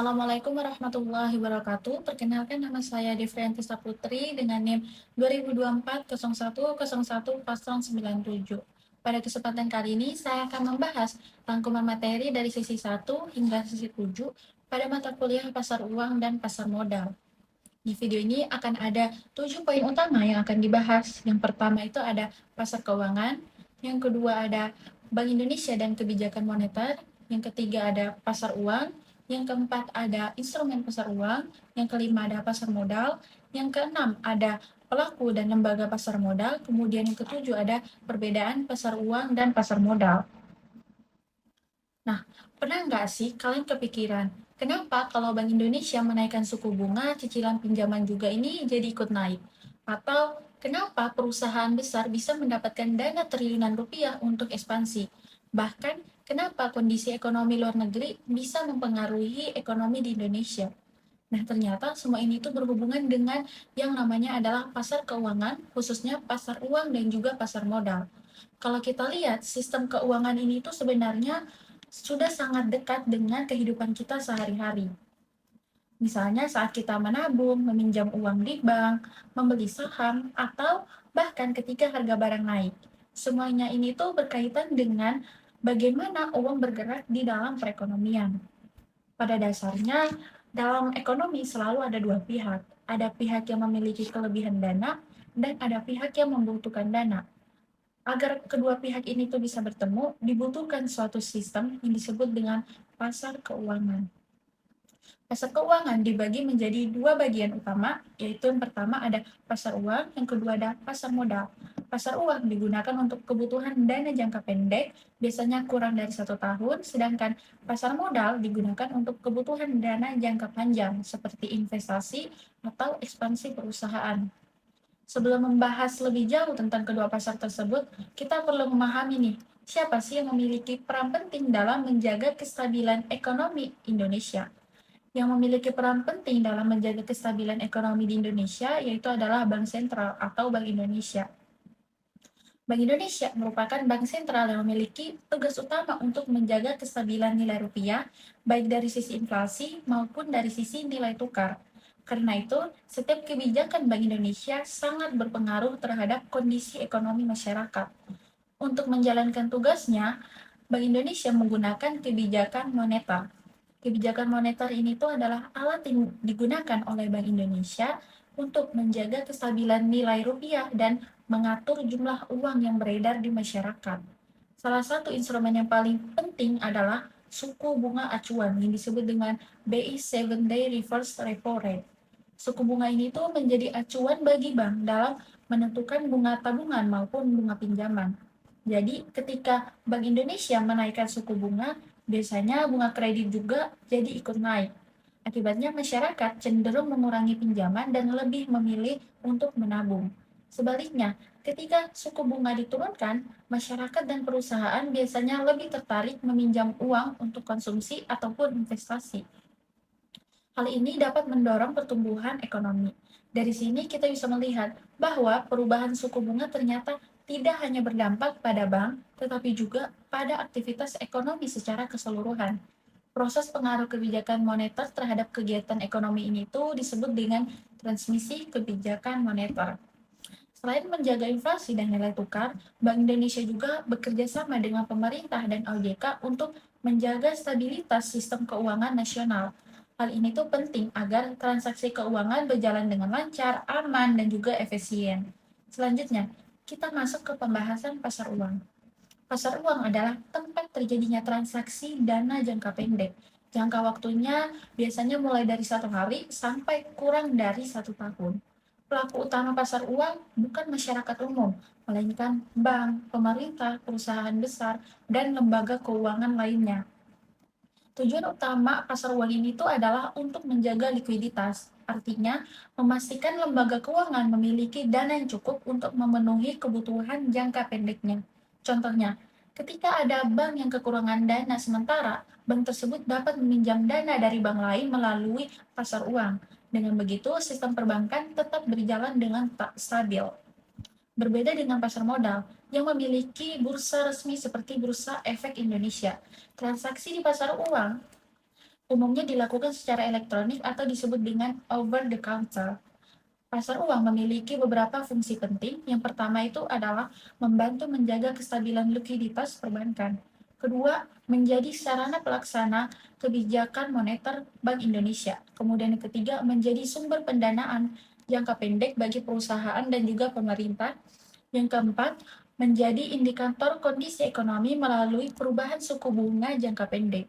Assalamualaikum warahmatullahi wabarakatuh. Perkenalkan nama saya Devrianti Saputri dengan NIM 2024-0101-097. Pada kesempatan kali ini, saya akan membahas rangkuman materi dari sesi 1 hingga sesi 7 pada mata kuliah pasar uang dan pasar modal. Di video ini akan ada 7 poin utama yang akan dibahas. Yang pertama itu ada pasar keuangan, yang kedua ada Bank Indonesia dan kebijakan moneter, yang ketiga ada pasar uang, yang keempat ada instrumen pasar uang, yang kelima ada pasar modal, yang keenam ada pelaku dan lembaga pasar modal, kemudian yang ketujuh ada perbedaan pasar uang dan pasar modal. Nah, pernah nggak sih kalian kepikiran, kenapa kalau Bank Indonesia menaikkan suku bunga, cicilan pinjaman juga ini jadi ikut naik? Atau kenapa perusahaan besar bisa mendapatkan dana triliunan rupiah untuk ekspansi? Bahkan, kenapa kondisi ekonomi luar negeri bisa mempengaruhi ekonomi di Indonesia? Nah, ternyata semua ini tuh berhubungan dengan yang namanya adalah pasar keuangan, khususnya pasar uang dan juga pasar modal. Kalau kita lihat, sistem keuangan ini tuh sebenarnya sudah sangat dekat dengan kehidupan kita sehari-hari. Misalnya saat kita menabung, meminjam uang di bank, membeli saham, atau bahkan ketika harga barang naik. Semuanya ini tuh berkaitan dengan bagaimana uang bergerak di dalam perekonomian. Pada dasarnya, dalam ekonomi selalu ada dua pihak. Ada pihak yang memiliki kelebihan dana, dan ada pihak yang membutuhkan dana. Agar kedua pihak ini tuh bisa bertemu, dibutuhkan suatu sistem yang disebut dengan pasar keuangan. Pasar keuangan dibagi menjadi dua bagian utama, yaitu yang pertama ada pasar uang, yang kedua ada pasar modal. Pasar uang digunakan untuk kebutuhan dana jangka pendek, biasanya kurang dari 1 tahun, sedangkan pasar modal digunakan untuk kebutuhan dana jangka panjang, seperti investasi atau ekspansi perusahaan. Sebelum membahas lebih jauh tentang kedua pasar tersebut, kita perlu memahami nih, siapa sih yang memiliki peran penting dalam menjaga kestabilan ekonomi Indonesia. Yang memiliki peran penting dalam menjaga kestabilan ekonomi di Indonesia yaitu adalah Bank Sentral atau Bank Indonesia. Bank Indonesia merupakan bank sentral yang memiliki tugas utama untuk menjaga kestabilan nilai rupiah, baik dari sisi inflasi maupun dari sisi nilai tukar. Karena itu, setiap kebijakan Bank Indonesia sangat berpengaruh terhadap kondisi ekonomi masyarakat. Untuk menjalankan tugasnya, Bank Indonesia menggunakan kebijakan moneter. Kebijakan moneter ini tuh adalah alat yang digunakan oleh Bank Indonesia untuk menjaga kestabilan nilai rupiah dan mengatur jumlah uang yang beredar di masyarakat. Salah satu instrumen yang paling penting adalah suku bunga acuan yang disebut dengan BI 7-Day Reverse Repo Rate. Suku bunga ini tuh menjadi acuan bagi bank dalam menentukan bunga tabungan maupun bunga pinjaman. Jadi, ketika Bank Indonesia menaikkan suku bunga, biasanya bunga kredit juga jadi ikut naik. Akibatnya masyarakat cenderung mengurangi pinjaman dan lebih memilih untuk menabung. Sebaliknya, ketika suku bunga diturunkan, masyarakat dan perusahaan biasanya lebih tertarik meminjam uang untuk konsumsi ataupun investasi. Hal ini dapat mendorong pertumbuhan ekonomi. Dari sini kita bisa melihat bahwa perubahan suku bunga ternyata tidak hanya berdampak pada bank, tetapi juga pada aktivitas ekonomi secara keseluruhan. Proses pengaruh kebijakan moneter terhadap kegiatan ekonomi ini tuh disebut dengan transmisi kebijakan moneter. Selain menjaga inflasi dan nilai tukar, Bank Indonesia juga bekerja sama dengan pemerintah dan OJK untuk menjaga stabilitas sistem keuangan nasional. Hal ini tuh penting agar transaksi keuangan berjalan dengan lancar, aman, dan juga efisien. Selanjutnya, kita masuk ke pembahasan pasar uang. Pasar uang adalah tempat terjadinya transaksi dana jangka pendek. Jangka waktunya biasanya mulai dari 1 hari sampai kurang dari 1 tahun. Pelaku utama pasar uang bukan masyarakat umum, melainkan bank, pemerintah, perusahaan besar, dan lembaga keuangan lainnya. Tujuan utama pasar uang ini tuh adalah untuk menjaga likuiditas. Artinya, memastikan lembaga keuangan memiliki dana yang cukup untuk memenuhi kebutuhan jangka pendeknya. Contohnya, ketika ada bank yang kekurangan dana sementara, bank tersebut dapat meminjam dana dari bank lain melalui pasar uang. Dengan begitu, sistem perbankan tetap berjalan dengan stabil. Berbeda dengan pasar modal yang memiliki bursa resmi seperti Bursa Efek Indonesia. Transaksi di pasar uang Umumnya dilakukan secara elektronik atau disebut dengan over the counter. Pasar uang memiliki beberapa fungsi penting. Yang pertama itu adalah membantu menjaga kestabilan likuiditas perbankan. Kedua, menjadi sarana pelaksana kebijakan moneter Bank Indonesia. Kemudian yang ketiga, menjadi sumber pendanaan jangka pendek bagi perusahaan dan juga pemerintah. Yang keempat, menjadi indikator kondisi ekonomi melalui perubahan suku bunga jangka pendek.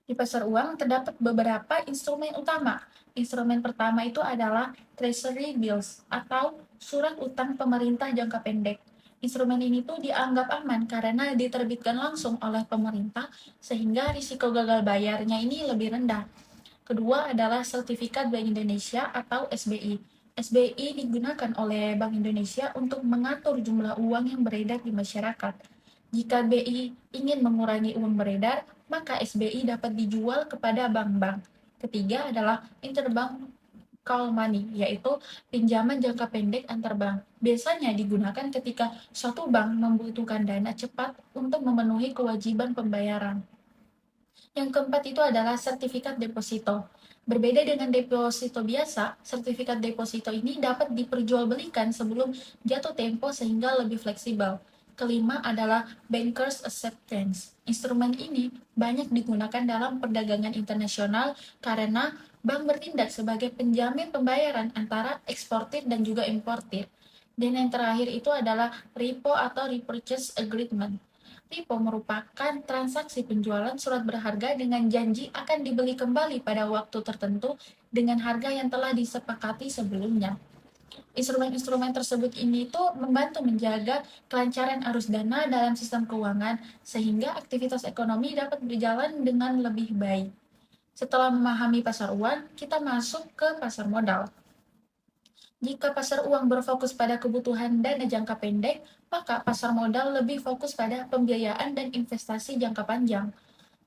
Di pasar uang terdapat beberapa instrumen utama. Instrumen pertama itu adalah Treasury Bills atau surat utang pemerintah jangka pendek. Instrumen ini tuh dianggap aman karena diterbitkan langsung oleh pemerintah sehingga risiko gagal bayarnya ini lebih rendah. Kedua adalah Sertifikat Bank Indonesia atau SBI. SBI digunakan oleh Bank Indonesia untuk mengatur jumlah uang yang beredar di masyarakat. Jika BI ingin mengurangi uang beredar, maka SBI dapat dijual kepada bank-bank. Ketiga adalah interbank call money, yaitu pinjaman jangka pendek antar bank. Biasanya digunakan ketika suatu bank membutuhkan dana cepat untuk memenuhi kewajiban pembayaran. Yang keempat itu adalah sertifikat deposito. Berbeda dengan deposito biasa, sertifikat deposito ini dapat diperjualbelikan sebelum jatuh tempo sehingga lebih fleksibel. Kelima adalah bankers acceptance. Instrumen ini banyak digunakan dalam perdagangan internasional karena bank bertindak sebagai penjamin pembayaran antara eksportir dan juga importir. Dan yang terakhir itu adalah repo atau repurchase agreement. Repo merupakan transaksi penjualan surat berharga dengan janji akan dibeli kembali pada waktu tertentu dengan harga yang telah disepakati sebelumnya. Instrumen-instrumen tersebut ini tuh membantu menjaga kelancaran arus dana dalam sistem keuangan sehingga aktivitas ekonomi dapat berjalan dengan lebih baik. Setelah memahami pasar uang, kita masuk ke pasar modal. Jika pasar uang berfokus pada kebutuhan dana jangka pendek, maka pasar modal lebih fokus pada pembiayaan dan investasi jangka panjang.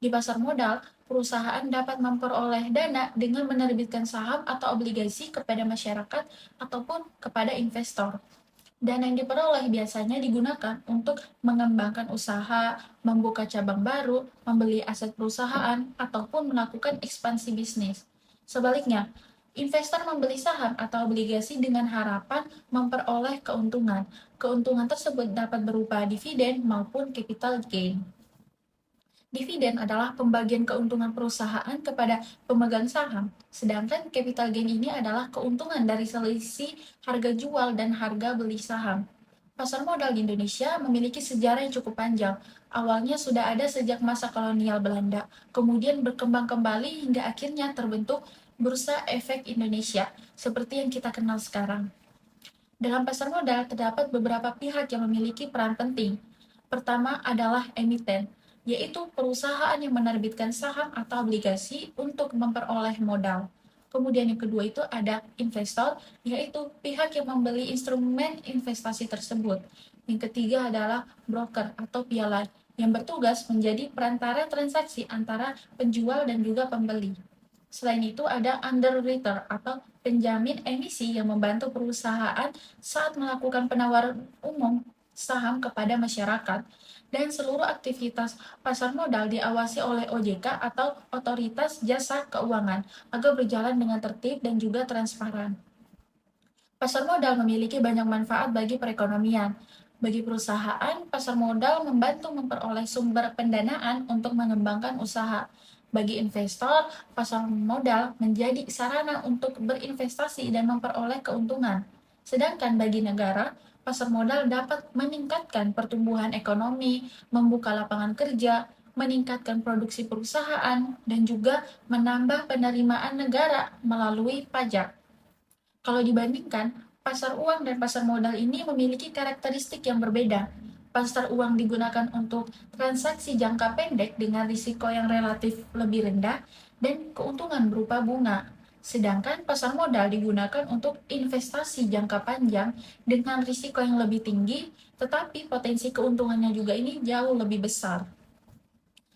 Di pasar modal, perusahaan dapat memperoleh dana dengan menerbitkan saham atau obligasi kepada masyarakat ataupun kepada investor. Dana yang diperoleh biasanya digunakan untuk mengembangkan usaha, membuka cabang baru, membeli aset perusahaan, ataupun melakukan ekspansi bisnis. Sebaliknya, investor membeli saham atau obligasi dengan harapan memperoleh keuntungan. Keuntungan tersebut dapat berupa dividen maupun capital gain. Dividen adalah pembagian keuntungan perusahaan kepada pemegang saham, sedangkan capital gain ini adalah keuntungan dari selisih harga jual dan harga beli saham. Pasar modal di Indonesia memiliki sejarah yang cukup panjang. Awalnya sudah ada sejak masa kolonial Belanda, kemudian berkembang kembali hingga akhirnya terbentuk Bursa Efek Indonesia, seperti yang kita kenal sekarang. Dalam pasar modal terdapat beberapa pihak yang memiliki peran penting. Pertama adalah emiten, yaitu perusahaan yang menerbitkan saham atau obligasi untuk memperoleh modal. Kemudian yang kedua itu ada investor, yaitu pihak yang membeli instrumen investasi tersebut. Yang ketiga adalah broker atau pialan, yang bertugas menjadi perantara transaksi antara penjual dan juga pembeli. Selain itu ada underwriter atau penjamin emisi yang membantu perusahaan saat melakukan penawaran umum saham kepada masyarakat. Dan seluruh aktivitas pasar modal diawasi oleh OJK atau Otoritas Jasa Keuangan agar berjalan dengan tertib dan juga transparan. Pasar modal memiliki banyak manfaat bagi perekonomian. Bagi perusahaan, pasar modal membantu memperoleh sumber pendanaan untuk mengembangkan usaha. Bagi investor, pasar modal menjadi sarana untuk berinvestasi dan memperoleh keuntungan. Sedangkan bagi negara, pasar modal dapat meningkatkan pertumbuhan ekonomi, membuka lapangan kerja, meningkatkan produksi perusahaan, dan juga menambah penerimaan negara melalui pajak. Kalau dibandingkan, pasar uang dan pasar modal ini memiliki karakteristik yang berbeda. Pasar uang digunakan untuk transaksi jangka pendek dengan risiko yang relatif lebih rendah dan keuntungan berupa bunga. Sedangkan pasar modal digunakan untuk investasi jangka panjang dengan risiko yang lebih tinggi, tetapi potensi keuntungannya juga ini jauh lebih besar.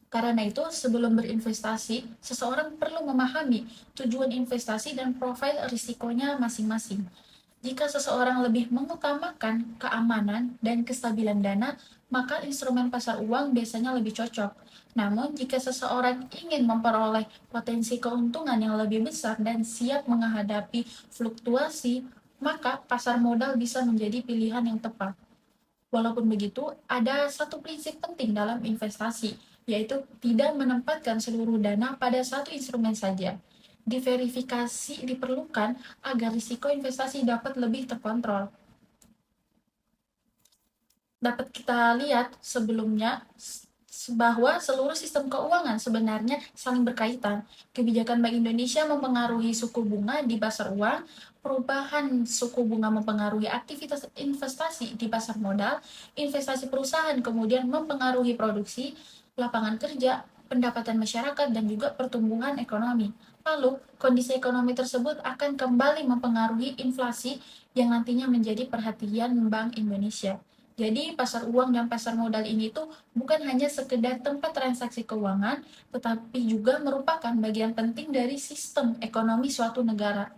Karena itu, sebelum berinvestasi, seseorang perlu memahami tujuan investasi dan profil risikonya masing-masing. Jika seseorang lebih mengutamakan keamanan dan kestabilan dana, maka instrumen pasar uang biasanya lebih cocok. Namun, jika seseorang ingin memperoleh potensi keuntungan yang lebih besar dan siap menghadapi fluktuasi, maka pasar modal bisa menjadi pilihan yang tepat. Walaupun begitu, ada satu prinsip penting dalam investasi, yaitu tidak menempatkan seluruh dana pada satu instrumen saja. Diverifikasi diperlukan agar risiko investasi dapat lebih terkontrol. Dapat kita lihat sebelumnya bahwa seluruh sistem keuangan sebenarnya saling berkaitan. Kebijakan Bank Indonesia mempengaruhi suku bunga di pasar uang, perubahan suku bunga mempengaruhi aktivitas investasi di pasar modal, investasi perusahaan kemudian mempengaruhi produksi, lapangan kerja, pendapatan masyarakat, dan juga pertumbuhan ekonomi. Lalu, kondisi ekonomi tersebut akan kembali mempengaruhi inflasi yang nantinya menjadi perhatian Bank Indonesia. Jadi, pasar uang dan pasar modal ini tuh bukan hanya sekedar tempat transaksi keuangan, tetapi juga merupakan bagian penting dari sistem ekonomi suatu negara.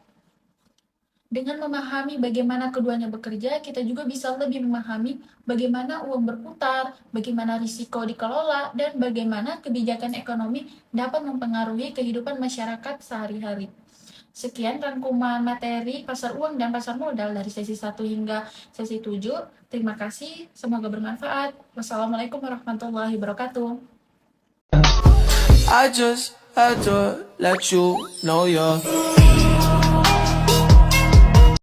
Dengan memahami bagaimana keduanya bekerja, kita juga bisa lebih memahami bagaimana uang berputar, bagaimana risiko dikelola, dan bagaimana kebijakan ekonomi dapat mempengaruhi kehidupan masyarakat sehari-hari. Sekian rangkuman materi pasar uang dan pasar modal dari sesi 1 hingga sesi 7. Terima kasih, semoga bermanfaat. Wassalamualaikum warahmatullahi wabarakatuh. I just had to let you know you're